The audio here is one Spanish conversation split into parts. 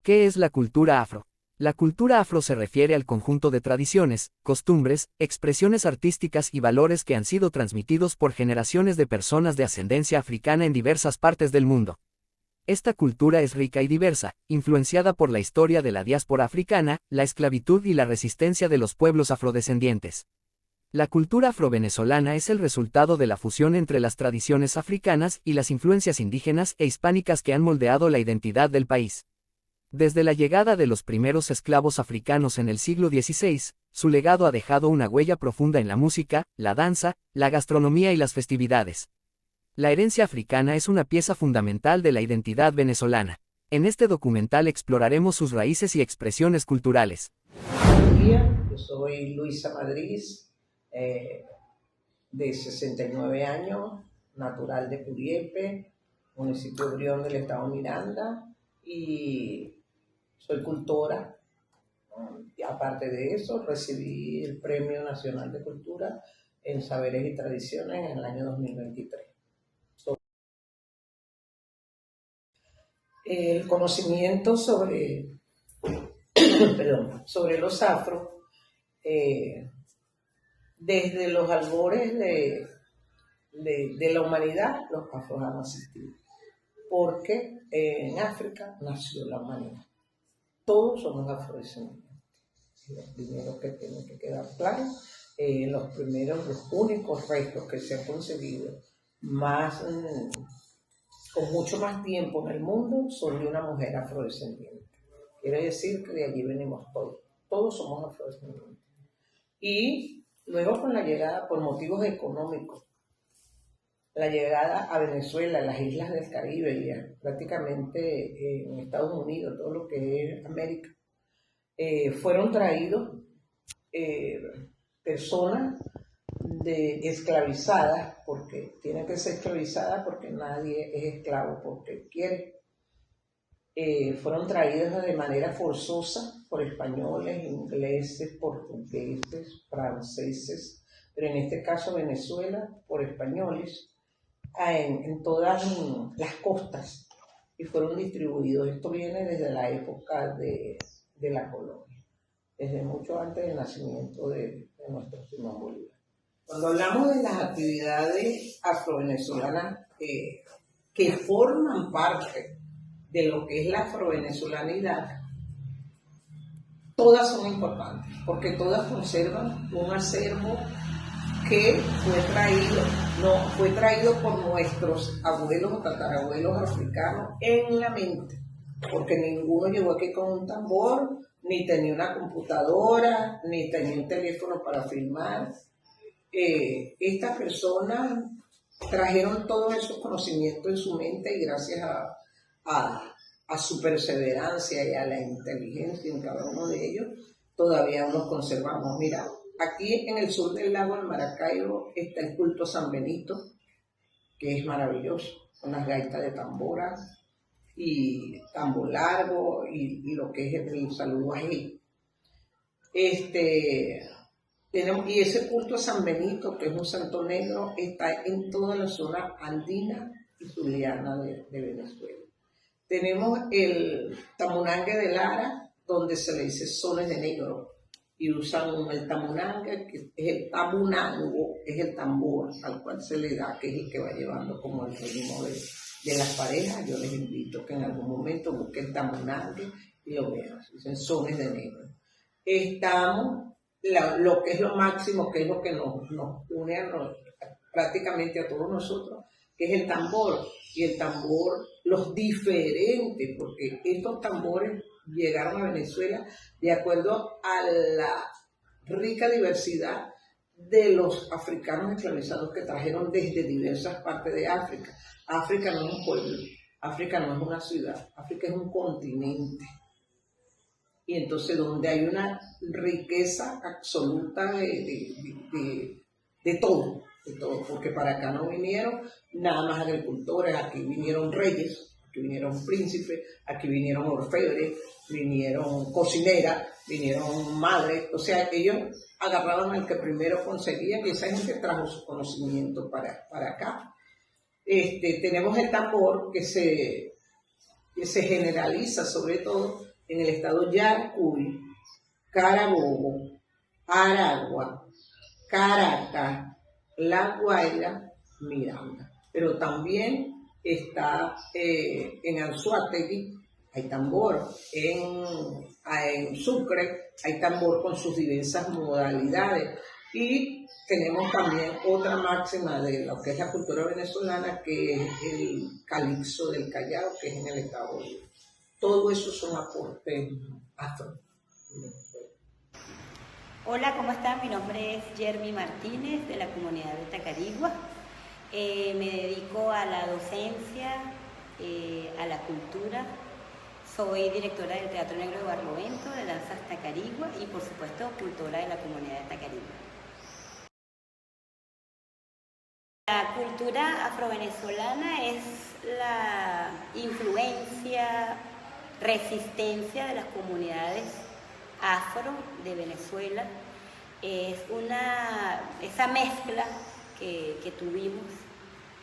¿Qué es la cultura afro? La cultura afro se refiere al conjunto de tradiciones, costumbres, expresiones artísticas y valores que han sido transmitidos por generaciones de personas de ascendencia africana en diversas partes del mundo. Esta cultura es rica y diversa, influenciada por la historia de la diáspora africana, la esclavitud y la resistencia de los pueblos afrodescendientes. La cultura afrovenezolana es el resultado de la fusión entre las tradiciones africanas y las influencias indígenas e hispánicas que han moldeado la identidad del país. Desde la llegada de los primeros esclavos africanos en el siglo XVI, su legado ha dejado una huella profunda en la música, la danza, la gastronomía y las festividades. La herencia africana es una pieza fundamental de la identidad venezolana. En este documental exploraremos sus raíces y expresiones culturales. Buen día, yo soy Luisa Madrid, de 69 años, natural de Curiepe, municipio de Brión del estado Miranda, y soy cultora. Y aparte de eso, recibí el Premio Nacional de Cultura en Saberes y Tradiciones en el año 2023. El conocimiento sobre los afros, desde los albores de la humanidad, los afros han existido, porque en África nació la humanidad. Todos somos afrodescendientes. Lo primero que tiene que quedar claro, los únicos restos que se han conseguido con mucho más tiempo en el mundo son de una mujer afrodescendiente. Quiere decir que de allí venimos todos somos afrodescendientes. Y luego con la llegada, por motivos económicos, la llegada a Venezuela, a las islas del Caribe y prácticamente en Estados Unidos, todo lo que es América, fueron traídos personas esclavizadas, porque tienen que ser esclavizadas porque nadie es esclavo porque quiere. Fueron traídas de manera forzosa por españoles, ingleses, portugueses, franceses, pero en este caso Venezuela por españoles, en todas las costas, y fueron distribuidos. Esto viene desde la época de la colonia, desde mucho antes del nacimiento de nuestro Simón Bolívar. Cuando hablamos de las actividades afrovenezolanas que forman parte de lo que es la afrovenezolanidad, todas son importantes, porque todas conservan un acervo que fue traído por nuestros abuelos o tatarabuelos africanos en la mente, porque ninguno llegó aquí con un tambor, ni tenía una computadora, ni tenía un teléfono para filmar. Estas personas trajeron todos esos conocimientos en su mente, y gracias a su perseverancia y a la inteligencia en cada uno de ellos, todavía los conservamos. Mira, aquí en el sur del lago de Maracaibo está el culto a San Benito, que es maravilloso, con las gaitas de tambora y tambo largo y lo que es el saludo ají. Y ese culto a San Benito, que es un santo negro, está en toda la zona andina y zuliana de Venezuela. Tenemos el tamunangue de Lara, donde se le dice sones de negro, y usan el tamunangue, que es el tamunango, es el tambor al cual se le da, que es el que va llevando como el ritmo de las parejas. Yo les invito que en algún momento busquen el tamunangue y lo vean, dicen sones de negro. Estamos lo que es lo máximo, que es lo que nos une prácticamente a todos nosotros, que es el tambor. Y el tambor, los diferentes, porque estos tambores llegaron a Venezuela de acuerdo a la rica diversidad de los africanos esclavizados que trajeron desde diversas partes de África. África no es un pueblo, África no es una ciudad, África es un continente. Y entonces donde hay una riqueza absoluta de todo, porque para acá no vinieron nada más agricultores, aquí vinieron reyes, aquí vinieron príncipes, aquí vinieron orfebres, vinieron cocineras, vinieron madres. O sea, ellos agarraban al que primero conseguían, y esa gente trajo su conocimiento para acá. Tenemos el tambor que se generaliza sobre todo en el estado Yaracuy, Carabobo, Aragua, Caracas, La Guaira, Miranda. Pero también está en Anzoátegui, hay tambor, en Sucre hay tambor con sus diversas modalidades. Y tenemos también otra máxima de lo que es la cultura venezolana, que es el calipso del Callao, que es en el estado de Zulia. Todo eso son aportes afro. Hola, ¿cómo están? Mi nombre es Jeremy Martínez, de la comunidad de Tacarigua. Me dedico a la docencia, a la cultura. Soy directora del Teatro Negro de Barlovento, de Danzas Tacarigua y, por supuesto, cultora de la comunidad de Tacarigua. La cultura afrovenezolana es la influencia, resistencia de las comunidades afro de Venezuela. Es esa mezcla que tuvimos,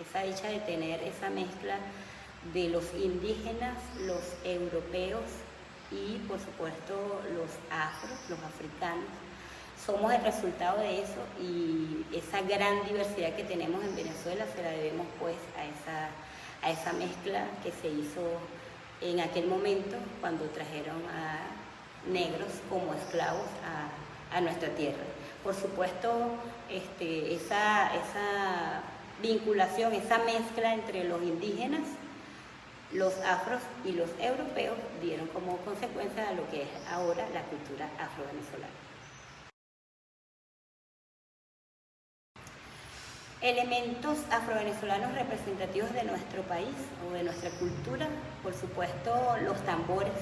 esa dicha de tener esa mezcla de los indígenas, los europeos y, por supuesto, los afros, los africanos. Somos el resultado de eso, y esa gran diversidad que tenemos en Venezuela se la debemos pues a esa mezcla que se hizo en aquel momento cuando trajeron a negros como esclavos a nuestra tierra. Por supuesto, esa vinculación, esa mezcla entre los indígenas, los afros y los europeos dieron como consecuencia a lo que es ahora la cultura afro-venezolana. Elementos afrovenezolanos representativos de nuestro país o de nuestra cultura, por supuesto los tambores,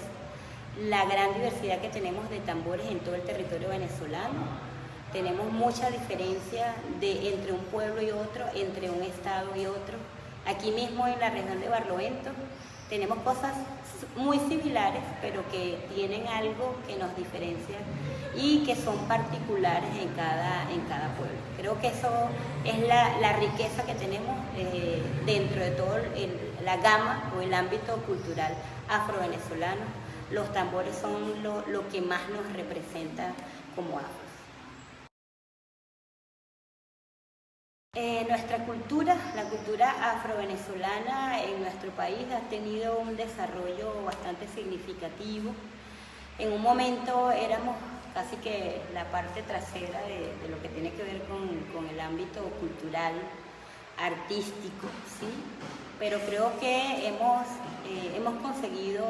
la gran diversidad que tenemos de tambores en todo el territorio venezolano. Tenemos mucha diferencia entre un pueblo y otro, entre un estado y otro. Aquí mismo en la región de Barlovento tenemos cosas muy similares, pero que tienen algo que nos diferencia y que son particulares en cada pueblo. Creo que eso es la riqueza que tenemos dentro de toda la gama o el ámbito cultural afrovenezolano. Los tambores son lo que más nos representa como afros. Nuestra cultura, la cultura afrovenezolana en nuestro país ha tenido un desarrollo bastante significativo. En un momento éramos casi que la parte trasera de lo que tiene que ver con el ámbito cultural, artístico, ¿sí? Pero creo que hemos conseguido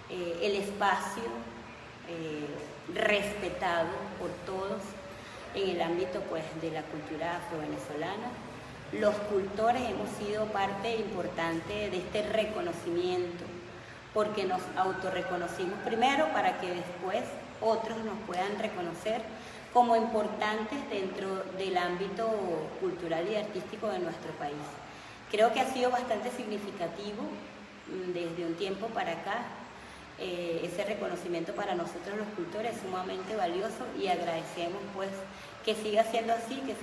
el espacio respetado por todos en el ámbito pues de la cultura afrovenezolana. Los cultores hemos sido parte importante de este reconocimiento, porque nos autorreconocimos primero para que después otros nos puedan reconocer como importantes dentro del ámbito cultural y artístico de nuestro país. Creo que ha sido bastante significativo desde un tiempo para acá. Ese reconocimiento para nosotros los cultores es sumamente valioso y agradecemos pues que siga siendo así, que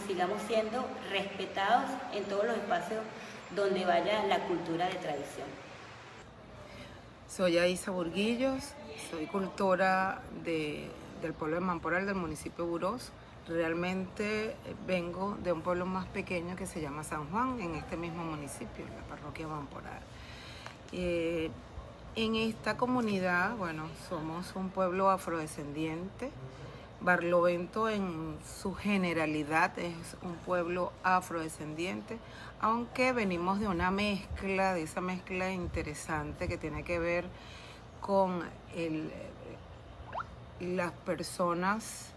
sigamos siendo respetados en todos los espacios donde vaya la cultura de tradición. Soy Aisa Burguillos, soy cultora del pueblo de Mamporal, del municipio de Burós. Realmente vengo de un pueblo más pequeño que se llama San Juan, en este mismo municipio, la parroquia Mamporal. En esta comunidad, bueno, somos un pueblo afrodescendiente. Barlovento en su generalidad es un pueblo afrodescendiente, aunque venimos de una mezcla, de esa mezcla interesante que tiene que ver con las personas,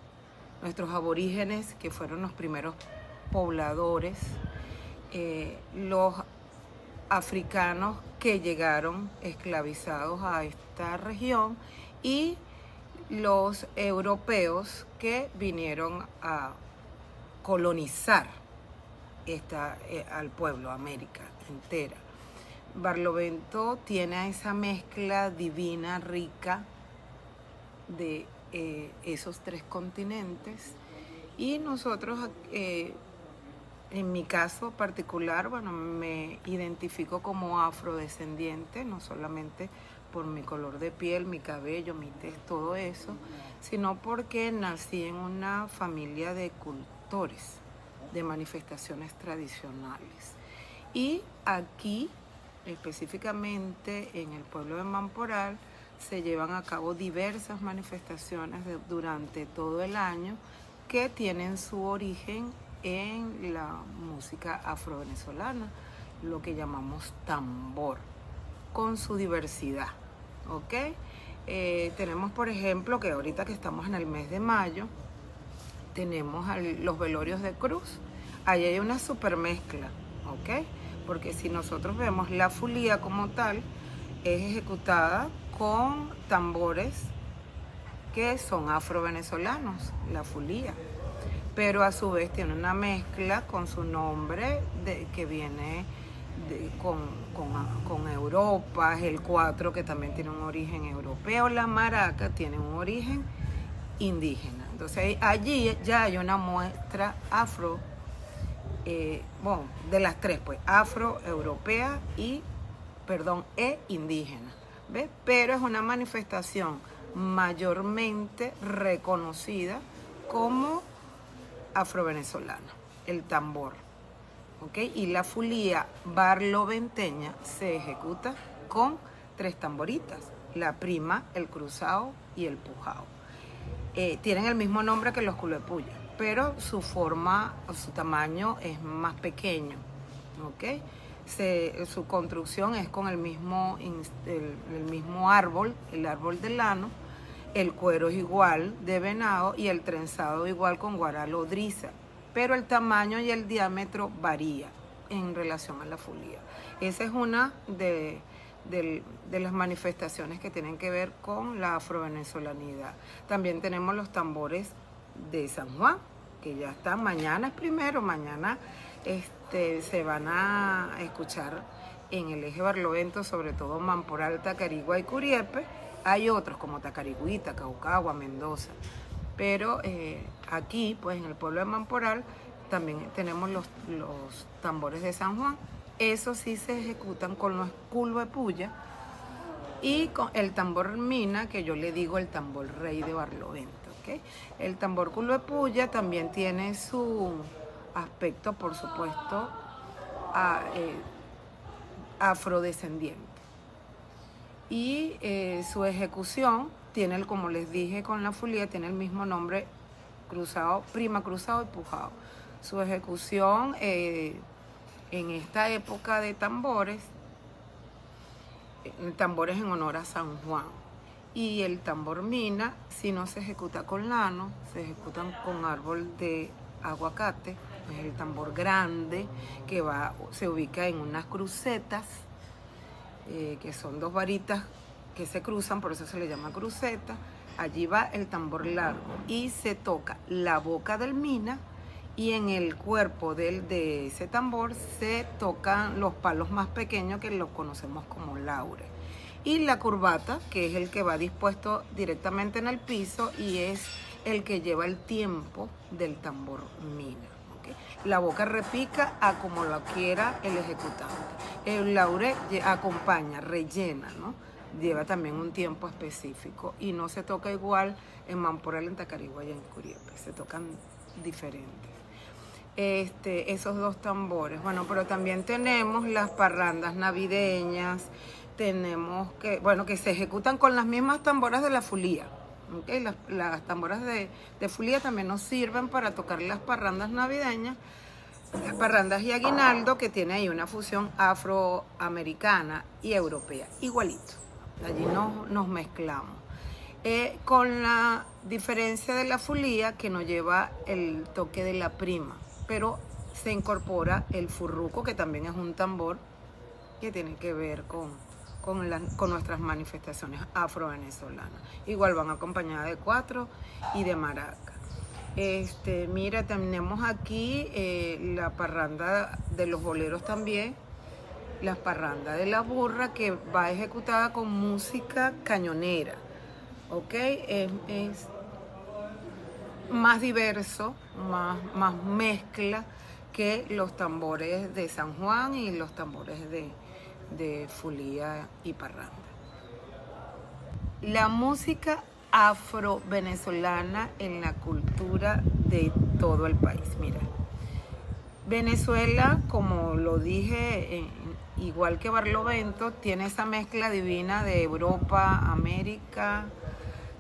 nuestros aborígenes, que fueron los primeros pobladores, los africanos que llegaron esclavizados a esta región y los europeos que vinieron a colonizar al pueblo, América entera. Barlovento tiene esa mezcla divina, rica de esos tres continentes, y nosotros en mi caso particular, bueno, me identifico como afrodescendiente, no solamente por mi color de piel, mi cabello, mi tez, todo eso, sino porque nací en una familia de cultores, de manifestaciones tradicionales. Y aquí, específicamente en el pueblo de Mamporal, se llevan a cabo diversas manifestaciones durante todo el año que tienen su origen en la música afrovenezolana, lo que llamamos tambor, con su diversidad, ¿ok? Tenemos, por ejemplo, que ahorita que estamos en el mes de mayo, tenemos los velorios de cruz. Ahí hay una super mezcla, ¿ok? Porque si nosotros vemos la fulía como tal, es ejecutada con tambores que son afrovenezolanos, la fulía. Pero a su vez tiene una mezcla con su nombre que viene con Europa, el cuatro que también tiene un origen europeo, la maraca tiene un origen indígena. Entonces allí ya hay una muestra afro, bueno, de las tres, pues, afro, europea e indígena, ¿ves? Pero es una manifestación mayormente reconocida como afrovenezolana, el tambor, ¿ok? Y la fulía barloventeña se ejecuta con 3 tamboritas, la prima, el cruzado y el pujao. Tienen el mismo nombre que los culepuya, pero su forma o su tamaño es más pequeño, ¿ok? Su construcción es con el mismo árbol, el árbol del lano, el cuero es igual de venado y el trenzado igual con guaral o driza, pero el tamaño y el diámetro varía en relación a la fulía. Esa es una de las manifestaciones que tienen que ver con la afrovenezolanidad. También tenemos los tambores de San Juan, que ya están, mañana es primero, mañana se van a escuchar en el eje Barlovento, sobre todo Mamporal, Tacarigua y Curiepe. Hay otros como Tacarigüita, Caucagua, Mendoza, pero aquí, pues en el pueblo de Mamporal, también tenemos los tambores de San Juan. Esos sí se ejecutan con los culhuepuya y con el tambor mina, que yo le digo el tambor rey de Barlovento, ¿okay? El tambor culhuepuya también tiene su aspecto, por supuesto, afrodescendiente. Y su ejecución tiene, como les dije con la fulía, tiene el mismo nombre, cruzado, prima, cruzado y pujao. Su ejecución en esta época de tambores, tambores en honor a San Juan. Y el tambor mina, si no se ejecuta con lano, se ejecutan con árbol de aguacate, es el tambor grande que se ubica en unas crucetas, que son 2 varitas que se cruzan, por eso se le llama cruceta. Allí va el tambor largo y se toca la boca del mina, y en el cuerpo de ese tambor se tocan los palos más pequeños, que los conocemos como laure. Y la curvata, que es el que va dispuesto directamente en el piso y es el que lleva el tiempo del tambor mina. La boca repica a como lo quiera el ejecutante. El laure acompaña, rellena, ¿no? Lleva también un tiempo específico y no se toca igual en Mamporal, en Tacarigua y en Curiepe. Se tocan diferentes. Esos 2 tambores. Bueno, pero también tenemos las parrandas navideñas. Tenemos que se ejecutan con las mismas tamboras de la fulía. ¿Okay? Las tamboras de fulía también nos sirven para tocar las parrandas navideñas, las parrandas y aguinaldo, que tiene ahí una fusión afroamericana y europea, igualito. Allí nos mezclamos. Con la diferencia de la fulía, que no lleva el toque de la prima, pero se incorpora el furruco, que también es un tambor que tiene que ver con nuestras manifestaciones afrovenezolanas. Igual van acompañadas de 4 y de maraca. Mira, tenemos aquí la parranda de los boleros también, la parranda de la burra, que va ejecutada con música cañonera, ¿ok? Es más diverso, más mezcla que los tambores de San Juan y los tambores de fulía y parranda. la música afro-venezolana en la cultura de todo el país. Mira, Venezuela, como lo dije, igual que Barlovento, tiene esa mezcla divina de Europa, América,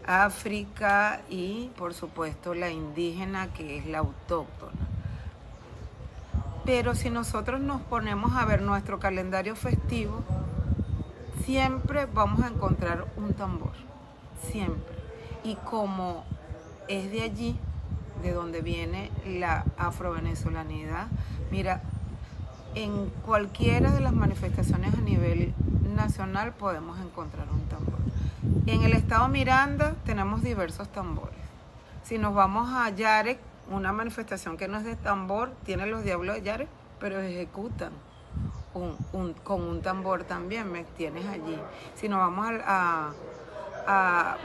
África y, por supuesto, la indígena, que es la autóctona. Pero si nosotros nos ponemos a ver nuestro calendario festivo, siempre vamos a encontrar un tambor, siempre. Y como es de allí, de donde viene la afrovenezolanidad, mira, en cualquiera de las manifestaciones a nivel nacional podemos encontrar un tambor. En el estado Miranda tenemos diversos tambores. Si nos vamos a Yare, una manifestación que no es de tambor, tiene los Diablos de Yare, pero ejecutan con un tambor también, me tienes allí. Si nos vamos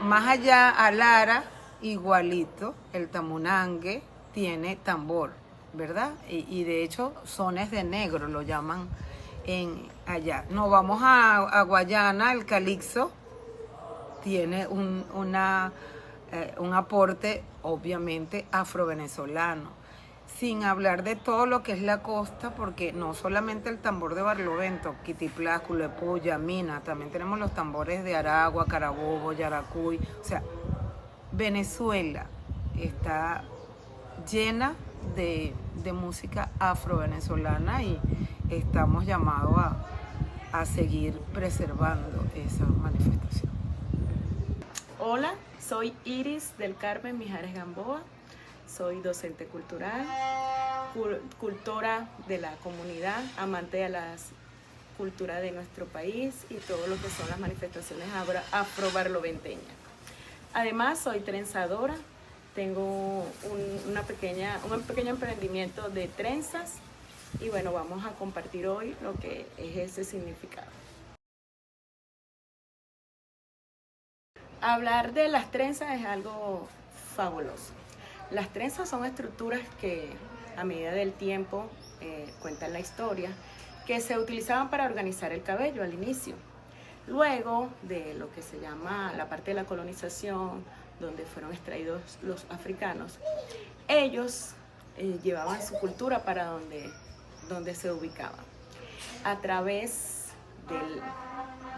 más allá, a Lara, igualito, el tamunangue tiene tambor, ¿verdad? Y de hecho, sones de negro lo llaman allá. Nos vamos a Guayana, el calixo tiene un aporte obviamente afrovenezolano. Sin hablar de todo lo que es la costa, porque no solamente el tambor de Barlovento, Quitiplascu, Lepú, Yamina, también tenemos los tambores de Aragua, Carabobo, Yaracuy. O sea, Venezuela está llena de música afrovenezolana y estamos llamados a seguir preservando esa manifestación. Hola, soy Iris del Carmen Mijares Gamboa, soy docente cultural, cultora de la comunidad, amante de la cultura de nuestro país y todo lo que son las manifestaciones afro-barloventeñas. Además, soy trenzadora, tengo un pequeño emprendimiento de trenzas y bueno, vamos a compartir hoy lo que es ese significado. Hablar de las trenzas es algo fabuloso. Las trenzas son estructuras que a medida del tiempo cuentan la historia, que se utilizaban para organizar el cabello al inicio. Luego de lo que se llama la parte de la colonización, donde fueron extraídos los africanos, ellos llevaban su cultura para donde se ubicaban. A través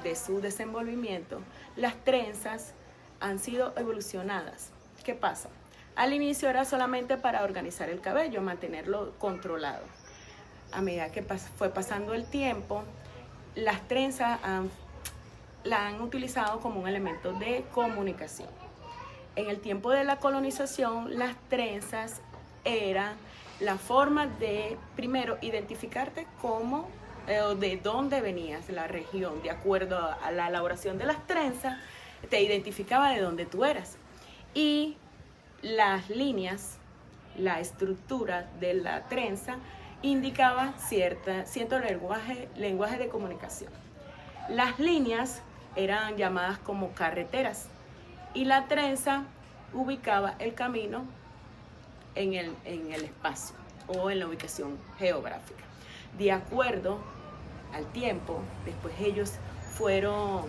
de su desenvolvimiento, las trenzas han sido evolucionadas. ¿Qué pasa? Al inicio era solamente para organizar el cabello, mantenerlo controlado. A medida que fue pasando el tiempo, las trenzas la han utilizado como un elemento de comunicación. En el tiempo de la colonización, las trenzas eran la forma de, primero, identificarte como de dónde venías, la región. De acuerdo a la elaboración de las trenzas, te identificaba de dónde tú eras. Y las líneas, la estructura de la trenza indicaba cierto lenguaje de comunicación. Las líneas eran llamadas como carreteras y la trenza ubicaba el camino en el espacio o en la ubicación geográfica. De acuerdo al tiempo, después ellos fueron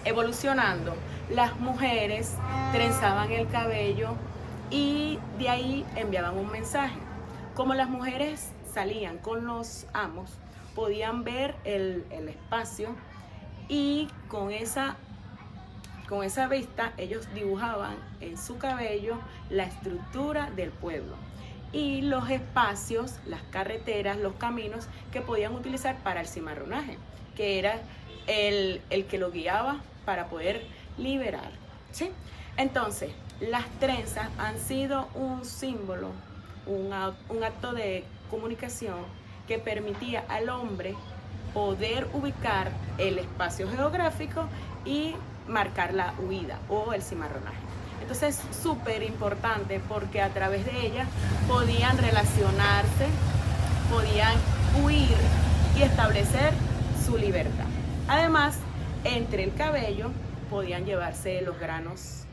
evolucionando, las mujeres trenzaban el cabello y de ahí enviaban un mensaje. Como las mujeres salían con los amos, podían ver el espacio y con esa vista ellos dibujaban en su cabello la estructura del pueblo y los espacios, las carreteras, los caminos que podían utilizar para el cimarronaje, que era el que lo guiaba para poder liberar, ¿sí? Entonces, las trenzas han sido un símbolo, un acto de comunicación que permitía al hombre poder ubicar el espacio geográfico y marcar la huida o el cimarronaje. Entonces es súper importante porque a través de ella podían relacionarse, podían huir y establecer su libertad. Además, entre el cabello podían llevarse los granos,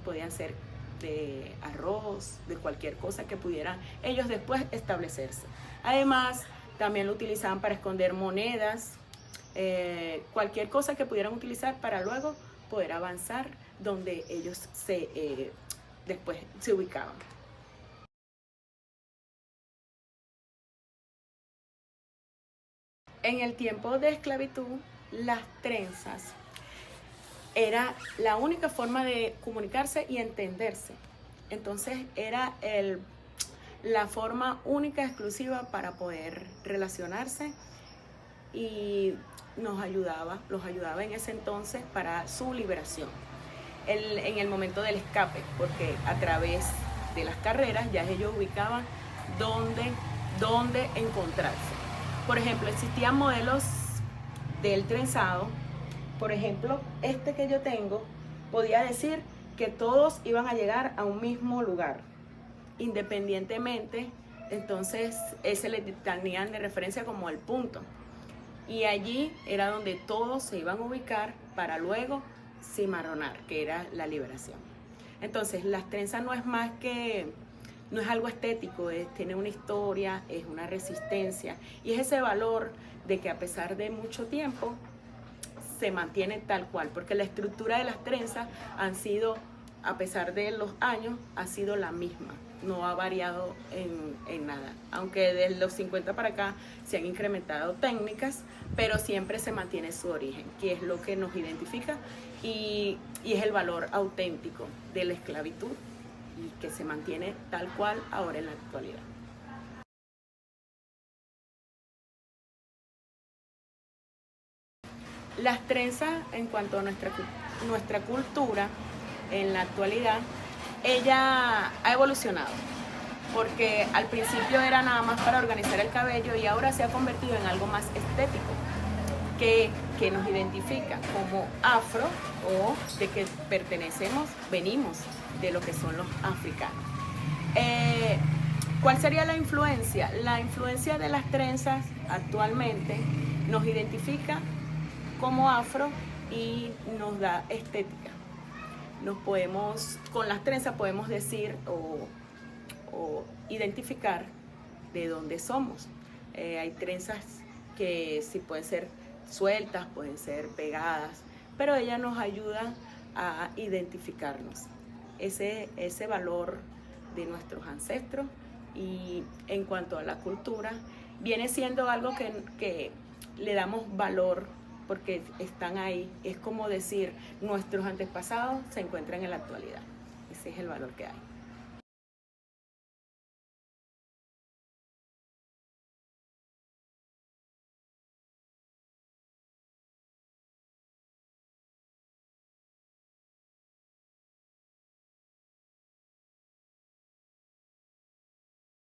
podían ser de arroz, de cualquier cosa que pudieran ellos después establecerse. Además, también lo utilizaban para esconder monedas, cualquier cosa que pudieran utilizar para luego poder avanzar donde ellos después se ubicaban. En el tiempo de esclavitud, las trenzas era la única forma de comunicarse y entenderse. Entonces era la forma única, exclusiva para poder relacionarse, y los ayudaba en ese entonces para su liberación. En el momento del escape, porque a través de las carreras ya ellos ubicaban dónde encontrarse. Por ejemplo, existían modelos del trenzado. Por ejemplo, este que yo tengo, podía decir que todos iban a llegar a un mismo lugar, independientemente. Entonces, ese le tenían de referencia como el punto. Y allí era donde todos se iban a ubicar para luego cimarronar, que era la liberación. Entonces, las trenzas no es algo estético, tiene una historia, es una resistencia, y es ese valor de que a pesar de mucho tiempo se mantiene tal cual, porque la estructura de las trenzas han sido, a pesar de los años, ha sido la misma, no ha variado en nada, aunque desde los 50 para acá se han incrementado técnicas, pero siempre se mantiene su origen, que es lo que nos identifica y es el valor auténtico de la esclavitud, y que se mantiene tal cual ahora en la actualidad. Las trenzas, en cuanto a nuestra cultura en la actualidad, ella ha evolucionado, porque al principio era nada más para organizar el cabello y ahora se ha convertido en algo más estético, que nos identifica como afro, o de que venimos de lo que son los africanos. ¿Cuál sería la influencia? La influencia de las trenzas actualmente nos identifica como afro y nos da estética. Con las trenzas podemos decir o identificar de dónde somos. Hay trenzas que sí pueden ser sueltas, pueden ser pegadas, pero ella nos ayuda a identificarnos, ese valor de nuestros ancestros. Y en cuanto a la cultura, viene siendo algo que le damos valor porque están ahí. Es como decir, nuestros antepasados se encuentran en la actualidad. Ese es el valor que hay.